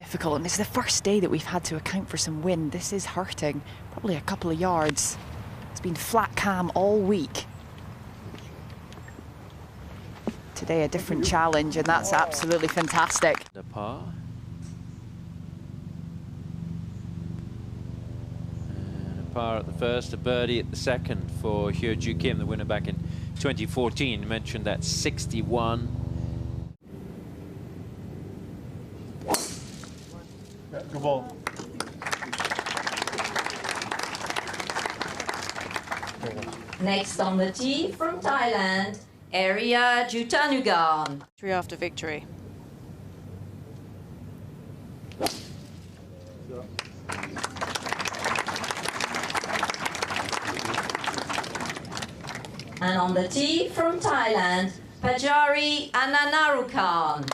difficult, and it's the first day that we've had to account for some wind. This is hurting, probably a couple of yards. It's been flat calm all week. Today a different challenge, and that's absolutely fantastic. The par. And a par at the first, a birdie at the second for Hyo-Joo Kim, the winner back in 2014. Mentioned that 61. Yeah, good ball. Next on the tee from Thailand, Arya Jutanugarn. Victory after victory. And on the tee from Thailand, Pajari Ananarukan.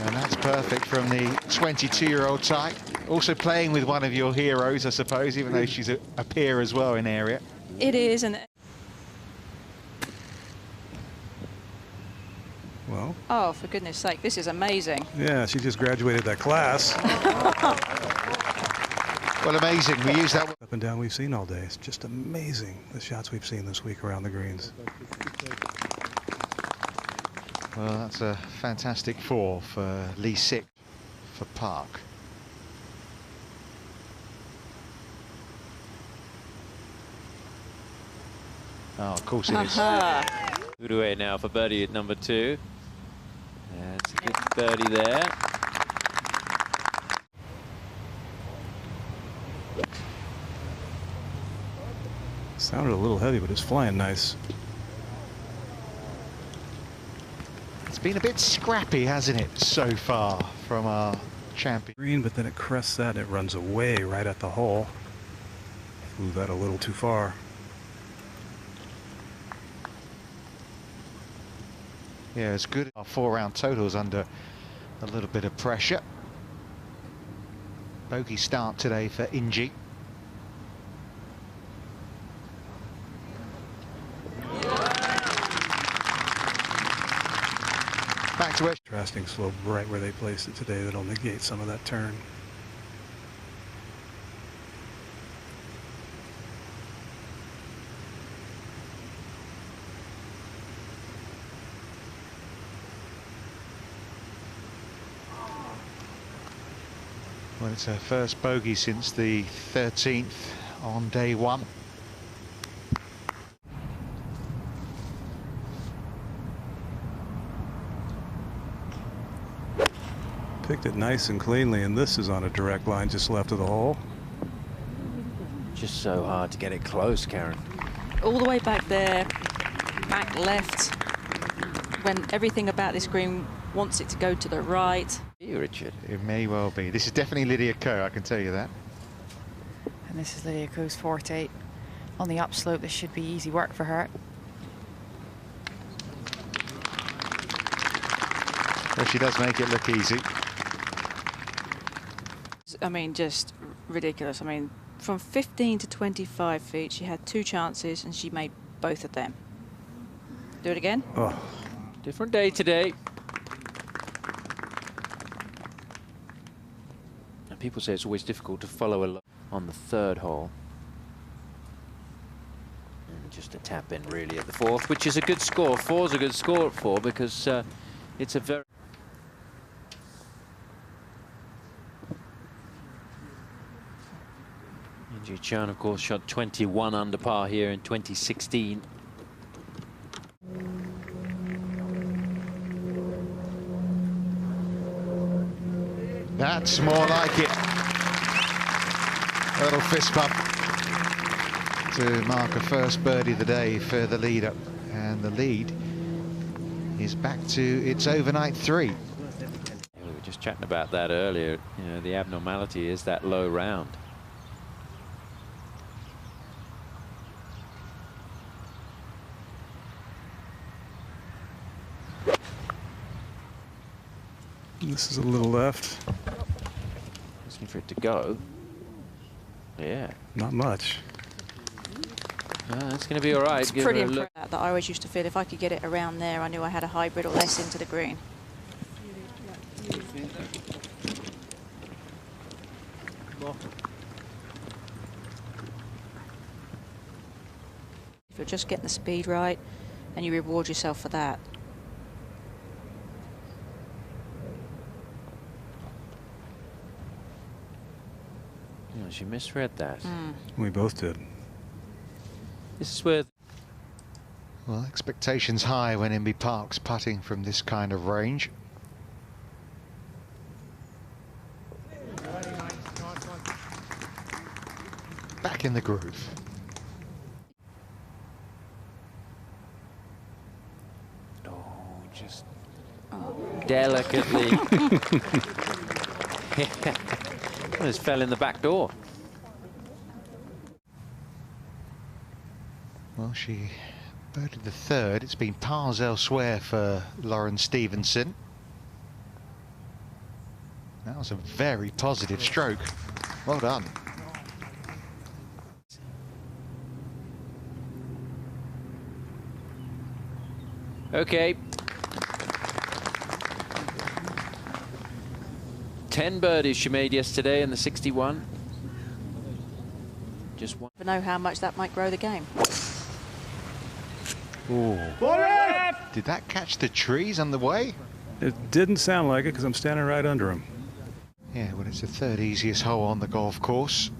And that's perfect from the 22-year-old Thai. Also playing with one of your heroes, I suppose, even though she's a peer as well in area. It is, and Well. oh, for goodness sake, this is amazing. Yeah, she just graduated that class. Well, amazing. We use that. Up and down we've seen all day. It's just amazing, the shots we've seen this week around the greens. Well, that's a fantastic 4 for Lee Sik for Park. Oh, of course it is. Uruguay now for birdie at number 2. That's a good birdie there. Sounded a little heavy, but it's flying nice. It's been a bit scrappy, hasn't it, so far from our champion. Green, but then it crests that and it runs away right at the hole. Flew that a little too far. Yeah, it's good. Our 4-round totals under a little bit of pressure. Bogey start today for Inji. Back to it. Contrasting slope right where they placed it today. That'll negate some of that turn. Well, it's her first bogey since the 13th on day 1. Picked it nice and cleanly, and this is on a direct line just left of the hole. Just so hard to get it close, Karen. All the way back there, back left, when everything about this green wants it to go to the right. You, Richard. It may well be. This is definitely Lydia Ko, I can tell you that. And this is Lydia Ko's forte. On the upslope, this should be easy work for her. Well, she does make it look easy. I mean, just ridiculous. I mean, from 15 to 25 feet, she had 2 chances and she made both of them. Do it again. Oh. Different day today. And people say it's always difficult to follow a on the 3rd hole. And just a tap in really at the 4th, which is a good score. 4's a good score at 4 because it's a very... Inji Chan, of course, shot 21 under par here in 2016. That's more like it. A little fist bump to mark a first birdie of the day for the leader. And the lead is back to its overnight 3. We were just chatting about that earlier. You know, the abnormality is that low round. This is a little left. Looking for it to go. Yeah. Not much. That's going to be all right. It's Give pretty her a look. impressive that I always used to feel if I could get it around there, I knew I had a hybrid or less into the green. If you're just getting the speed right, and you reward yourself for that. Oh, she misread that. We both did. This is where. Well, expectations high when Inby Park's putting from this kind of range. Back in the groove. Oh, just delicately. Just fell in the back door. Well, she birdied the third. It's been pars elsewhere for Lauren Stevenson. That was a very positive stroke. Well done. Okay. 10 birdies she made yesterday in the 61. Just one. Never know how much that might grow the game. Ooh. Did that catch the trees on the way? It didn't sound like it because I'm standing right under him. Yeah, well, it's the third easiest hole on the golf course.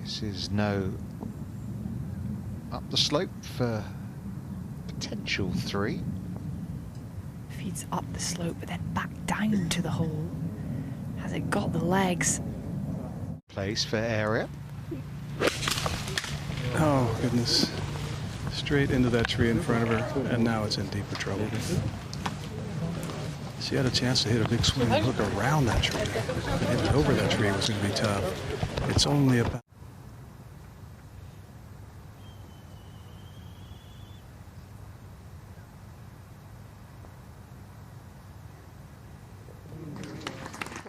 This is no up the slope for potential 3. Feeds up the slope but then back down to the hole. Has it got the legs? Place for area. Oh, goodness. Straight into that tree in front of her, and now it's in deeper trouble. She had a chance to hit a big swing and hook around that tree. But hitting over that tree was going to be tough. It's only about...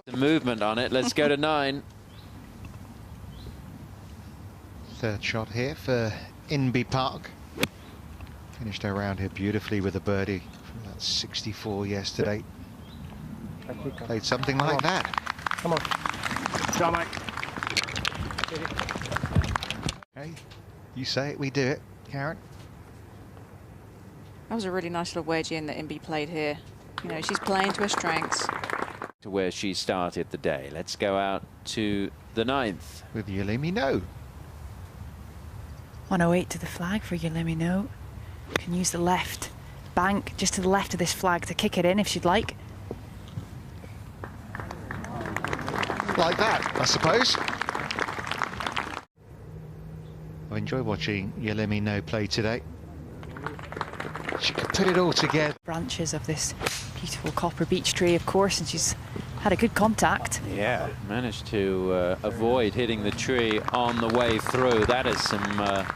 The movement on it. Let's go to 9. Third shot here for Inby Park. Finished her round here beautifully with a birdie from that 64 yesterday. Played something like that. Come on. Go, mate. Hey, you say it, we do it, Karen. That was a really nice little wedge in that Inby played here. You know, she's playing to her strengths. To where she started the day. Let's go out to the 9th. With You Let Me Know. 108 to the flag for You Let Me Know. Can use the left bank just to the left of this flag to kick it in if she'd like. Like that, I suppose. I enjoy watching You Let Me Know play today. She could put it all together. Branches of this beautiful copper beech tree, of course, and she's had a good contact. Yeah, managed to avoid hitting the tree on the way through. That is some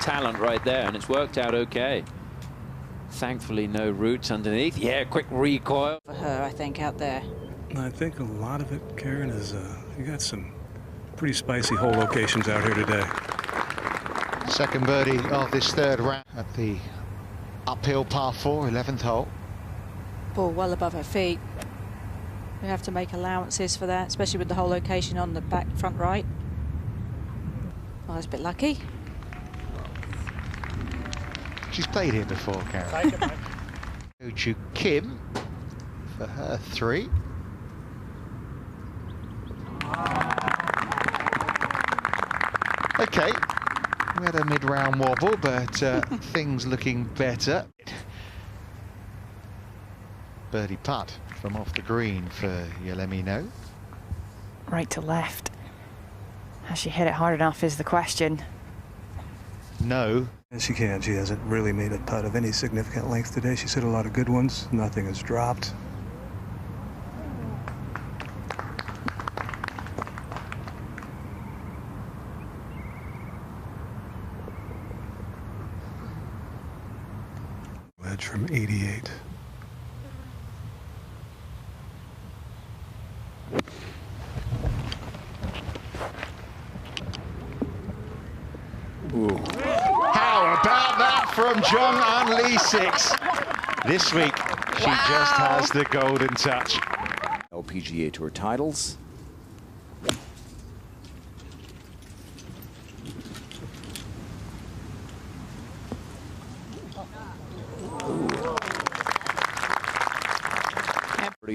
talent right there, and it's worked out okay. Thankfully, no roots underneath. Yeah, quick recoil. For her, I think, out there. I think a lot of it, Karen, is you got some pretty spicy hole locations out here today. Second birdie of this third round at the uphill par 4, 11th hole. Ball well above her feet. We have to make allowances for that, especially with the whole location on the back front right. Well, I was a bit lucky. She's played here before, Karen. Take it, mate. Go to Kim for her 3. Okay, we had a mid-round wobble, but things looking better. Birdie putt from off the green for You Let Me Know. Right to left. Has she hit it hard enough is the question. No. Yes, she can. She hasn't really made a putt of any significant length today. She's hit a lot of good ones. Nothing has dropped. Wedge from 88. Ooh. How about that from Jung An Lee 6? This week, she just has the golden touch. LPGA Tour titles.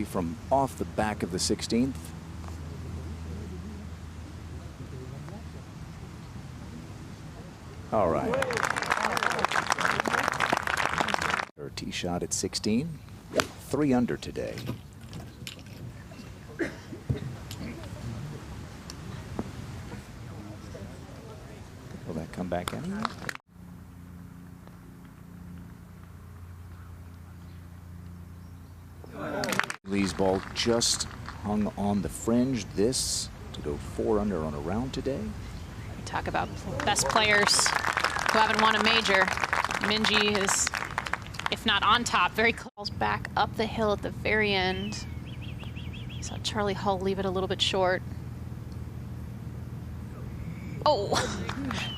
From off the back of the 16th. All right. Her tee shot at 16. 3 under today. Will that come back in? Lee's ball just hung on the fringe. This to go 4 under on a round today. Talk about best players who haven't won a major. Minjee is, if not on top, very close. Back up the hill at the very end. Saw Charlie Hull leave it a little bit short. Oh,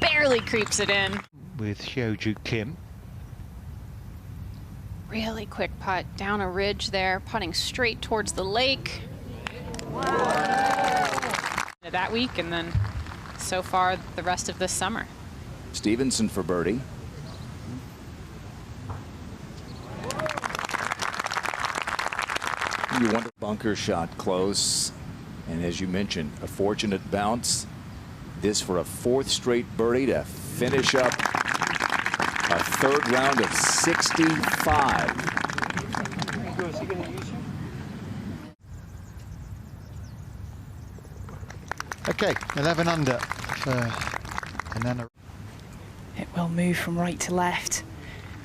barely creeps it in. With Hyoju Kim. Really quick putt down a ridge there, putting straight towards the lake. That week, and then so far the rest of this summer. Stevenson for birdie. You want a bunker shot close, and as you mentioned, a fortunate bounce. This for a 4th straight birdie to finish up a 3rd round of 65. Okay, 11 under for Anana. It will move from right to left.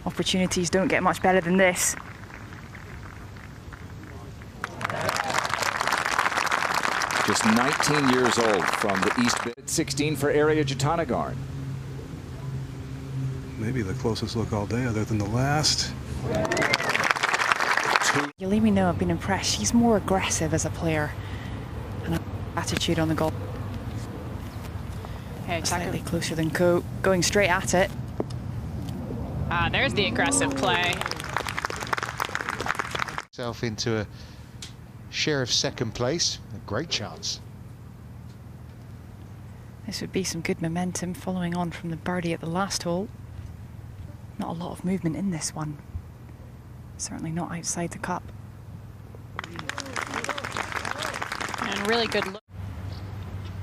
Opportunities don't get much better than this. Just 19 years old from the East Bit. 16 for Arya Jatanagarn. Maybe the closest look all day other than the last. You let me know I've been impressed. She's more aggressive as a player. And her attitude on the golf. Yeah, exactly. Slightly closer than Ko, going straight at it. There's the aggressive play. Self into a share of 2nd place. A great chance. This would be some good momentum following on from the birdie at the last hole. Not a lot of movement in this one. Certainly not outside the cup. And really good look.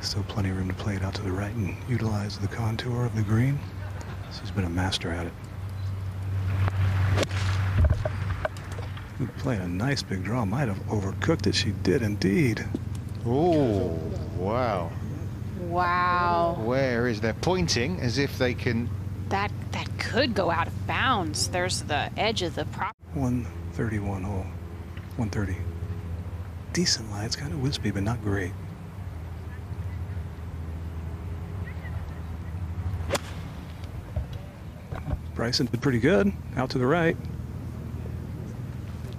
Still plenty of room to play it out to the right and utilize the contour of the green. She's been a master at it. Playing a nice big draw. Might have overcooked it. She did indeed. Oh, wow. Wow. Where is they're pointing as if they can. That could go out of bounds. There's the edge of the prop. 131 hole. 130. Decent lie. It's kind of wispy, but not great. Bryson did pretty good. Out to the right.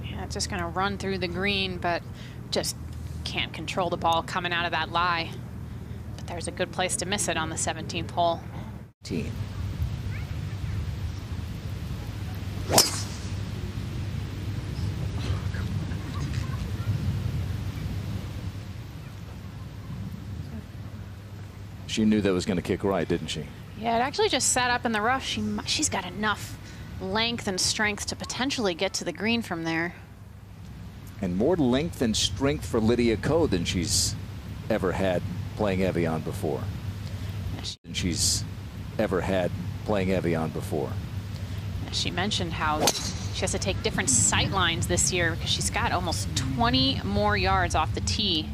Yeah, it's just going to run through the green, but just can't control the ball coming out of that lie. But there's a good place to miss it on the 17th hole. She knew that was going to kick right, didn't she? Yeah, it actually just sat up in the rough. She's got enough length and strength to potentially get to the green from there. And more length and strength for Lydia Ko than she's ever had playing Evian before. She mentioned how she has to take different sight lines this year because she's got almost 20 more yards off the tee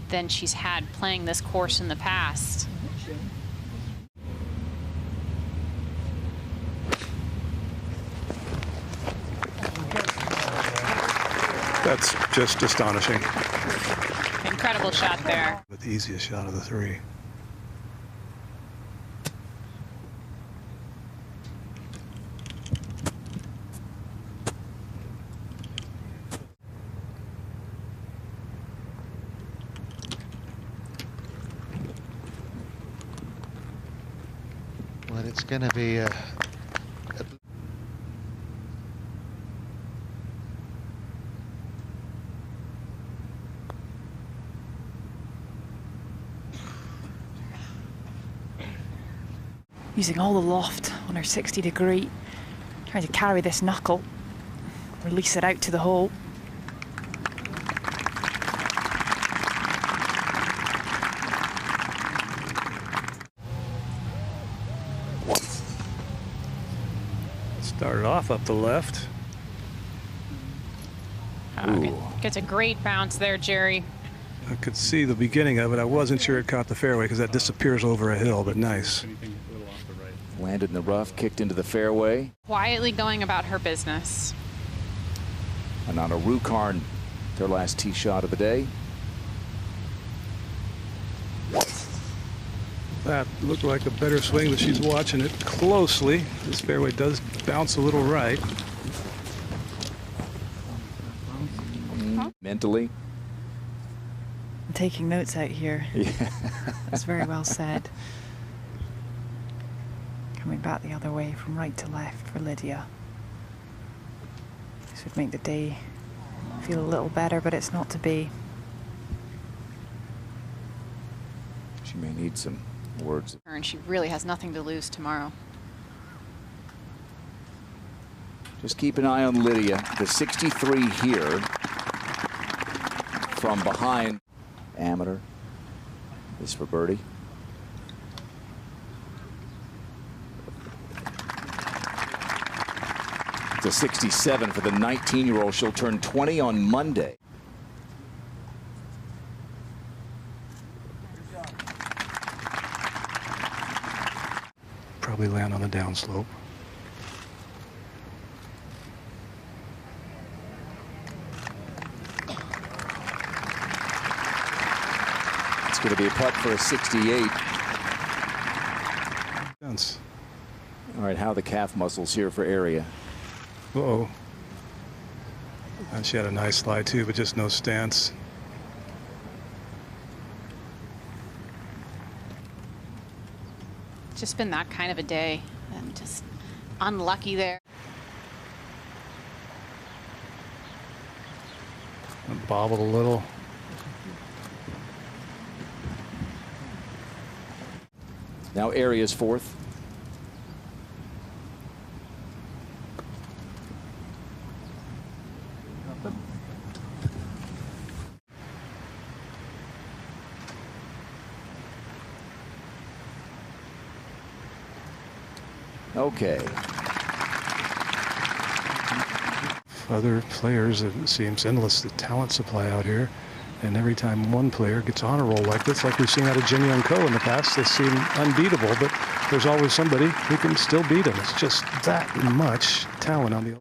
than she's had playing this course in the past. That's just astonishing. Incredible shot there. But the easiest shot of the 3. Well, it's going to be using all the loft on her 60-degree, trying to carry this knuckle, release it out to the hole. Started off up the left. Gets a great bounce there, Jerry. I could see the beginning of it. I wasn't sure it caught the fairway because that disappears over a hill, but nice. Landed in the rough, kicked into the fairway. Quietly going about her business. And on a Rukarn, their last tee shot of the day. That looked like a better swing, but she's watching it closely. This fairway does bounce a little right. Mentally. I'm taking notes out here. Yeah. That's very well said. Coming back the other way from right to left for Lydia. This would make the day feel a little better, but it's not to be. She may need some words. And she really has nothing to lose tomorrow. Just keep an eye on Lydia. The 63 here from behind. Amateur. This for birdie. It's a 67 for the 19-year-old. She'll turn 20 on Monday. Probably land on the downslope. It's going to be a putt for a 68. All right, how are the calf muscles here for area? Uh-oh. And she had a nice slide too, but just no stance. Just been that kind of a day, and just unlucky there. Bobbled a little. Now area's fourth. Okay. Other players, it seems endless, the talent supply out here. And every time one player gets on a roll like this, like we've seen out of Lydia Ko in the past, they seem unbeatable, but there's always somebody who can still beat them. It's just that much talent on the